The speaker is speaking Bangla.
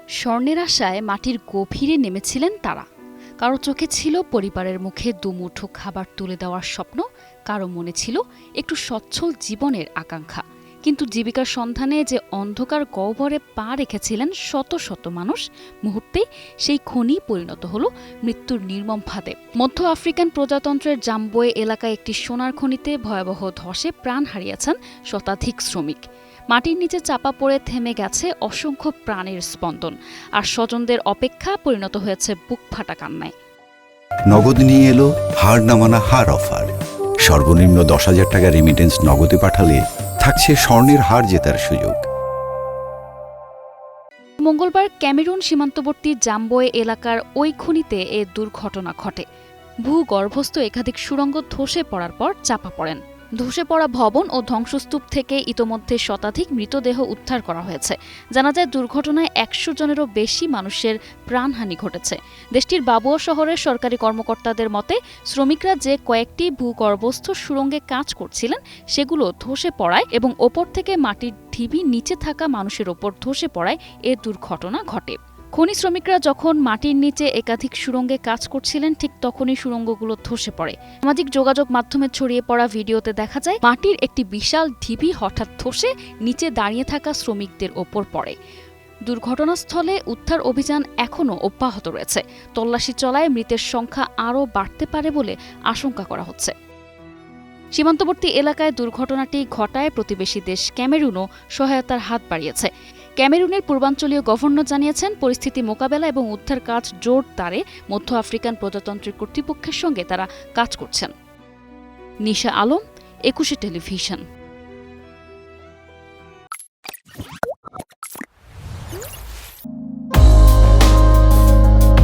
স্বর্ণের আশায় মাটির গভীরে নেমেছিলেন তারা। কারো চোখে ছিল পরিবারের মুখে দুমুঠো খাবার তুলে দেওয়ার স্বপ্ন, কারো মনে ছিল একটু সচ্ছল জীবনের আকাঙ্ক্ষা। কিন্তু জীবিকার সন্ধানে যে অন্ধকার গহ্বরে পা রেখেছিলেন শত শত মানুষ, মুহূর্তেই সেই খনি পরিণত হলো মৃত্যুর নির্মম ফাঁদে। মধ্য আফ্রিকান প্রজাতন্ত্রের জাম্বোয়ে এলাকায় একটি সোনার খনিতে ভয়াবহ ধসে প্রাণ হারিয়েছেন শতাধিক শ্রমিক। মাটির নিচে চাপা পড়ে থেমে গেছে অসংখ্য প্রাণের স্পন্দন, আর স্বজনদের অপেক্ষা পরিণত হয়েছে বুক ফাটা কান্নায়। নগদ নিয়ে এলো হার না মানা হার অফার। সর্বনিম্ন 10,000 টাকা রেমিটেন্স নগদে পাঠালে থাকছে স্বর্ণের হার জেতার সুযোগ। মঙ্গলবার ক্যামেরুন সীমান্তবর্তী জাম্বোয়ে এলাকার ওই খনিতে এ দুর্ঘটনা ঘটে। ভূগর্ভস্থ একাধিক সুড়ঙ্গ ধসে পড়ার পর চাপা পড়েন। ধসে পড়া ভবন ও ধ্বংসস্তূপ থেকে ইতোমধ্যে শতাধিক মৃতদেহ উদ্ধার করা হয়েছে। জানা যায়, দুর্ঘটনায় 100 জনেরও বেশি মানুষের প্রাণহানি ঘটেছে। দেশটির বাবুয়া শহরের সরকারি কর্মকর্তাদের মতে, শ্রমিকরা যে কয়েকটি ভূগর্ভস্থ সুড়ঙ্গে কাজ করছিলেন সেগুলো ধসে পড়ায় এবং ওপর থেকে মাটির ঢিবি নিচে থাকা মানুষের ওপর ধসে পড়ায় এ দুর্ঘটনা ঘটে। খনি শ্রমিকরা যখন মাটির নিচে একাধিক সুড়ঙ্গে কাজ করছিলেন, ঠিক তখনই সুড়ঙ্গগুলো ধসে পড়ে। সামাজিক যোগাযোগ মাধ্যমে ছড়িয়ে পড়া ভিডিওতে দেখা যায় মাটির একটি বিশাল ঢিবি হঠাৎ ধসে নিচে দাঁড়িয়ে থাকা শ্রমিকদের ওপর পড়ে। দুর্ঘটনাস্থলে উদ্ধার অভিযান এখনও অব্যাহত রয়েছে। তল্লাশি চলায় মৃতের সংখ্যা আরও বাড়তে পারে বলে আশঙ্কা করা হচ্ছে। সীমান্তবর্তী এলাকায় দুর্ঘটনাটি ঘটায় প্রতিবেশী দেশ ক্যামেরুনও সহায়তার হাত বাড়িয়েছে। ক্যামেরুনের পূর্বাঞ্চলীয় গভর্নর জানিয়েছেন, পরিস্থিতি মোকাবেলা এবং উদ্ধার কাজ জোরদারে মধ্য আফ্রিকান প্রজাতন্ত্রের কর্তৃপক্ষের সঙ্গে তারা কাজ করছেন। নিশা আলম, 21 টেলিভিশন।